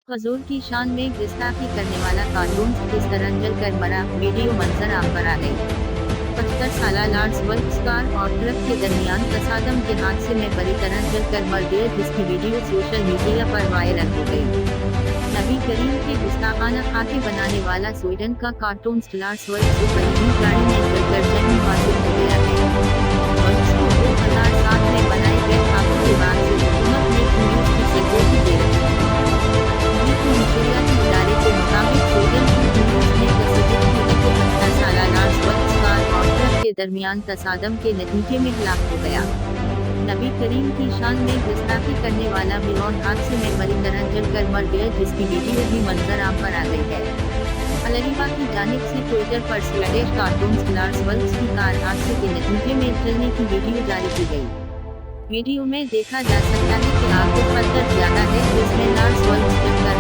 हुजूर की शान में गुस्ताखी करने वाला कार्टून किस तरह जल कर मरा, वीडियो मंजर आम पर आ गई। 75 साला लार्स वर्क्स कार और ट्रक के दरमियान तसादम के हादसे में बुरी तरह जल कर मर गए, जिसकी वीडियो सोशल मीडिया पर वायरल हो गई। नबी करीम के गुस्ताखाना खाके बनाने वाला स्वीडन का कार्टून लार्स वर्क्स पहली गाड़ी में जलकर जन्म हासिल हो गया है। वर्क्स को 2007 में बनाए गए खाकों के बाद से हुकूमत ने न्यूज की सिक्योरिटी दे रखी है। इदारे के मुताबिक स्वीडन की पुलिस ने तस्दीक की है कि 75 साला लार्स वर्क्स कार और ट्रक के दरमियान तसादम के नतीजे में हलाक हो गया। नबी करीम की शान में गुस्ताखी करने वाला मिलौन हादसे में बुरी तरह जलकर मर गया, जिसकी वीडियो भी मंजर आम पर आ गई है। अलरीबा की जानिब से ट्विटर पर स्वीडिश कार्टून लार्स वर्क्स की कार हादसे के नतीजे में जलने की वीडियो जारी की गई। वीडियो में देखा जा सकता है कि आग का पत्थर ज्यादा है, जिसमें लार्स वर्क्स जलकर